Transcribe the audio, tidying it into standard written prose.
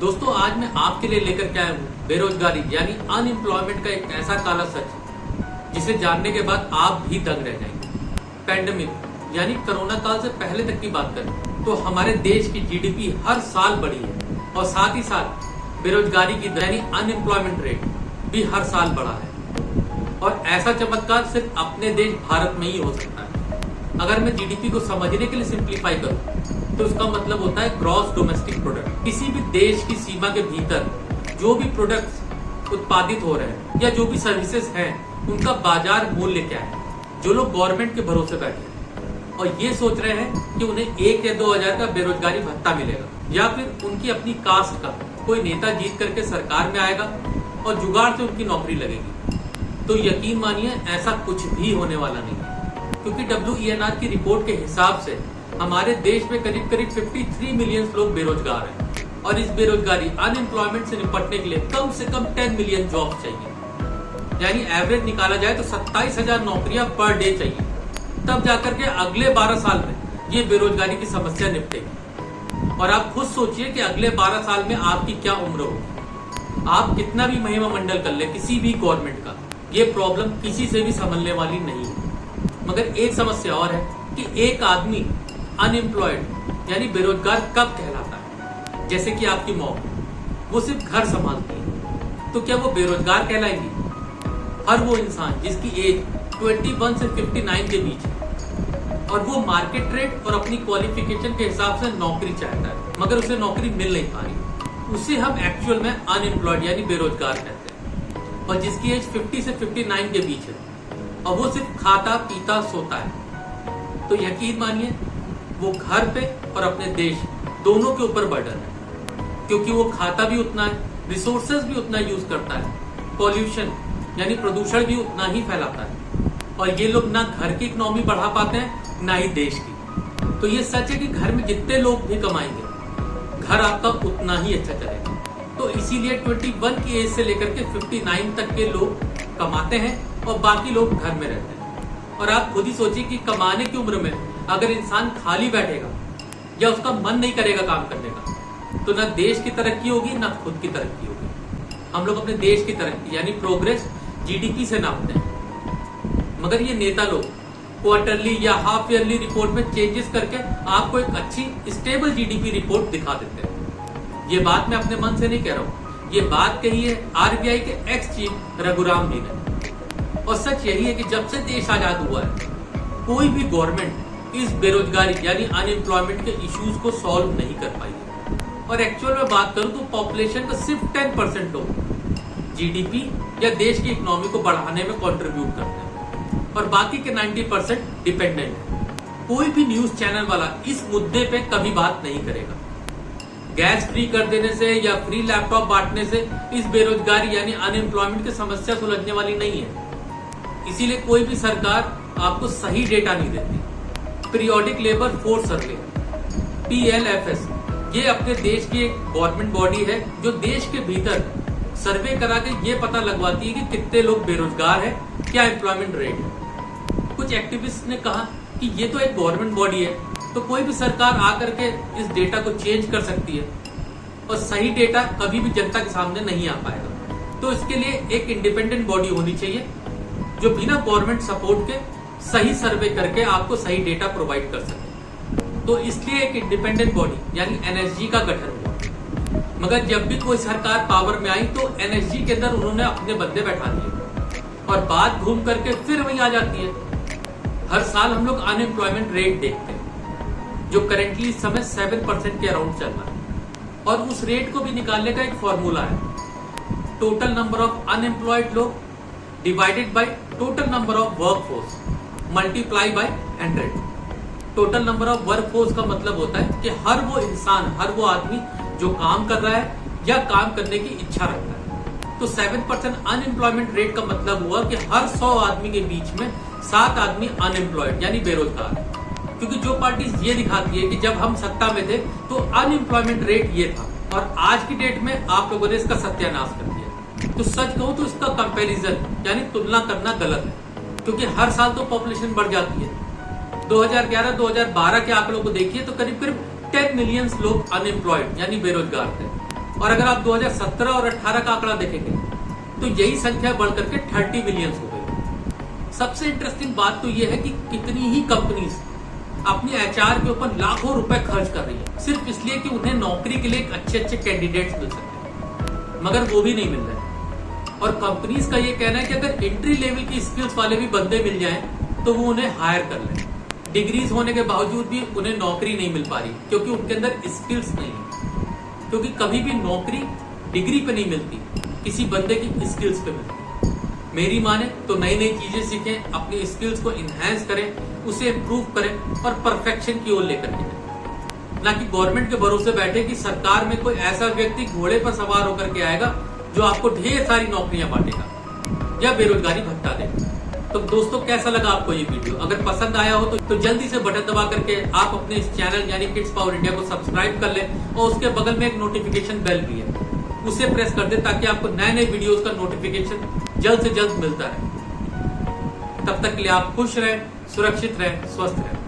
दोस्तों आज मैं आपके लिए लेकर के आया हूँ बेरोजगारी यानी अनएम्प्लॉयमेंट का एक ऐसा काला सच जिसे जानने के बाद आप भी दंग रह जाएंगे। पैंडेमिक यानी कोरोना काल से पहले तक की बात करें तो हमारे देश की जीडीपी हर साल बढ़ी है और साथ ही साथ बेरोजगारी की यानी अनएम्प्लॉयमेंट रेट भी हर साल बढ़ा है। और ऐसा चमत्कार सिर्फ अपने देश भारत में ही हो सकता है। अगर मैं जीडीपी को समझने के लिए सिंप्लीफाई करूं तो उसका मतलब होता है ग्रॉस डोमेस्टिक प्रोडक्ट। किसी भी देश की सीमा के भीतर जो भी प्रोडक्ट्स उत्पादित हो रहे हैं या जो भी सर्विसेज हैं उनका बाजार मूल्य क्या है। जो लोग गवर्नमेंट के भरोसे बैठे हैं और ये सोच रहे हैं कि उन्हें 1 या 2 हजार का बेरोजगारी भत्ता मिलेगा या फिर उनकी अपनी कास्ट का कोई नेता जीत करके सरकार में आएगा और जुगाड़ से उनकी नौकरी लगेगी, तो यकीन मानिए ऐसा कुछ भी होने वाला नहीं है। क्योंकि WENR की रिपोर्ट के हिसाब से हमारे देश में करीब 53 मिलियन लोग बेरोजगार हैं और इस बेरोजगारी अनएम्प्लॉयमेंट से निपटने के लिए कम से कम 10 मिलियन जॉब चाहिए। यानी एवरेज निकाला जाए तो 27,000 नौकरियां पर डे चाहिए, तब जाकर के अगले 12 साल में ये बेरोजगारी की समस्या निपटेगी। और आप खुद सोचिए कि अगले 12 साल में आपकी क्या उम्र होगी। आप कितना भी महिमा मंडल कर ले किसी भी गवर्नमेंट का, ये प्रॉब्लम किसी से भी संभलने वाली नहीं है। मगर एक समस्या और है कि एक आदमी अनएम्प्लॉयड यानी बेरोजगार कब कहलाता है। जैसे कि आपकी मॉम, वो सिर्फ घर संभालती है, तो क्या वो बेरोजगार कहलाएंगी? हर वो इंसान जिसकी एज 21 से 59 के बीच है और वो मार्केट रेट और अपनी क्वालिफिकेशन के हिसाब से नौकरी चाहता है मगर उसे नौकरी मिल नहीं पा रही, उसे हम एक्चुअल में अनएम्प्लॉयड यानी बेरोजगार कहते हैं। और जिसकी एज 50 से 59 के बीच है और वो सिर्फ खाता पीता सोता है, तो यकीन मानिए वो घर पे और अपने देश दोनों के ऊपर बर्डन है। क्योंकि वो खाता भी उतना है, रिसोर्सेज भी उतना यूज करता है, पॉल्यूशन यानी प्रदूषण भी उतना ही फैलाता है। और ये लोग ना घर की इकोनॉमी बढ़ा पाते हैं ना ही देश की। तो ये सच है कि घर में जितने लोग भी कमाएंगे घर आपका उतना ही अच्छा चलेगा। तो इसीलिए 21 की एज से लेकर के 59 तक के लोग कमाते हैं और बाकी लोग घर में रहते हैं। और आप खुद ही सोचिए कि कमाने की उम्र में अगर इंसान खाली बैठेगा या उसका मन नहीं करेगा काम करने का, तो ना देश की तरक्की होगी ना खुद की तरक्की होगी। हम लोग अपने देश की तरक्की यानी प्रोग्रेस जीडीपी से नापते हैं, मगर ये नेता लोग क्वार्टरली या हाफ ईयरली रिपोर्ट में चेंजेस करके आपको एक अच्छी स्टेबल जीडीपी रिपोर्ट दिखा देते हैं। ये बात मैं अपने मन से नहीं कह रहा हूँ, ये बात कही है RBI के एक्स चीफ रघुराम जी ने। और सच यही है कि जब से देश आजाद हुआ है कोई भी गवर्नमेंट इस बेरोजगारी यानी अनएम्प्लॉयमेंट के इश्यूज को सॉल्व नहीं कर पाई है। और एक्चुअल में बात करूं तो पॉपुलेशन का सिर्फ 10% लोग जीडीपी या देश की इकोनॉमी को बढ़ाने में कंट्रीब्यूट करते हैं और बाकी के 90% डिपेंडेंट है। कोई भी न्यूज चैनल वाला इस मुद्दे पे कभी बात नहीं करेगा। गैस फ्री कर देने से या फ्री लैपटॉप बांटने से इस बेरोजगारी यानी अनएम्प्लॉयमेंट की समस्या सुलझने वाली नहीं है। इसीलिए कोई भी सरकार आपको सही डेटा नहीं देती। Periodic labour force survey PLFS ये अपने देश की एक गवर्नमेंट बॉडी है जो देश के भीतर सर्वे करा के ये पता लगवाती है कि कितने लोग बेरोजगार है, क्या एम्प्लॉयमेंट रेट है। कुछ एक्टिविस्ट ने कहा कि ये तो एक गवर्नमेंट बॉडी है तो कोई भी सरकार आकर के इस डेटा को चेंज कर सकती है और सही डेटा कभी भी जनता के सामने नहीं आ पाएगा। तो इसके लिए एक इंडिपेंडेंट बॉडी होनी चाहिए जो बिना गवर्नमेंट सपोर्ट के सही सर्वे करके आपको सही डेटा प्रोवाइड कर सके। तो इसलिए एक इंडिपेंडेंट बॉडी यानी NSG का गठन हुआ। मगर जब भी कोई सरकार पावर में आई तो NSG के अंदर उन्होंने अपने बंदे बैठा दिए और बात घूम करके फिर वही आ जाती है। हर साल हम लोग अनएम्प्लॉयमेंट रेट देखते हैं जो करेंटली इस समय 7% के अराउंड चल रहा है। और उस रेट को भी निकालने का एक फॉर्मूला है, टोटल नंबर ऑफ अनएम्प्लॉयड लोग divided by total number of workforce multiply by 100। Total number of workforce का मतलब होता है कि हर वो इंसान, हर वो आदमी जो काम कर रहा है या काम करने की इच्छा रखता है। तो 7% अनएम्प्लॉयमेंट रेट का मतलब हुआ कि हर 100 आदमी के बीच में 7 आदमी अनएम्प्लॉयड यानी बेरोजगार है। क्योंकि जो पार्टी ये दिखाती है कि जब हम सत्ता में थे तो अनएम्प्लॉयमेंट रेट ये था और आज की डेट में आप लोगों ने इसका सत्यानाश कर दिया, तो सच कहूं तो इसका कंपैरिजन यानी तुलना करना गलत है। क्योंकि हर साल तो पॉपुलेशन बढ़ जाती है। 2011-2012 के आंकड़ों को देखिए तो करीब 10 मिलियन लोग अनएम्प्लॉयड यानी बेरोजगार थे और अगर आप 2017 और 18 का आंकड़ा देखेंगे तो यही संख्या बढ़कर के 30 मिलियन हो गई। सबसे इंटरेस्टिंग बात तो यह है कि कितनी ही कंपनीज अपनी एचआर के ऊपर लाखों रुपए खर्च कर रही है सिर्फ इसलिए कि उन्हें नौकरी के लिए एक अच्छे कैंडिडेट्स मिल सके, मगर वो भी नहीं मिल रहे। और कंपनीज का ये कहना है कि अगर एंट्री लेवल की स्किल्स वाले भी बंदे मिल जाएं तो वो उन्हें हायर कर लें। डिग्रीज होने के बावजूद भी उन्हें नौकरी नहीं मिल पा रही क्योंकि उनके अंदर स्किल्स नहीं है। क्योंकि कभी भी नौकरी डिग्री पे नहीं मिलती, किसी बंदे की स्किल्स पे मिलती। मेरी माने तो नई नई चीजें सीखें, अपनी स्किल्स को इनहेंस करें, उसे इम्प्रूव करें और परफेक्शन की ओर लेकर के जाएं। ना कि गवर्नमेंट के भरोसे बैठे कि सरकार में कोई ऐसा व्यक्ति घोड़े पर सवार होकर के आएगा जो आपको ढेर सारी नौकरियां बांटेगा या बेरोजगारी भत्ता देगा। तो दोस्तों कैसा लगा आपको ये वीडियो? अगर पसंद आया हो तो जल्दी से बटन दबा करके आप अपने इस चैनल यानी किड्स पावर इंडिया को सब्सक्राइब कर लें और उसके बगल में एक नोटिफिकेशन बेल भी है, उसे प्रेस कर दे ताकि आपको नए नए वीडियोस का नोटिफिकेशन जल्द से जल्द मिलता रहे। तब तक के लिए आप खुश रहें, सुरक्षित रहें, स्वस्थ रहें।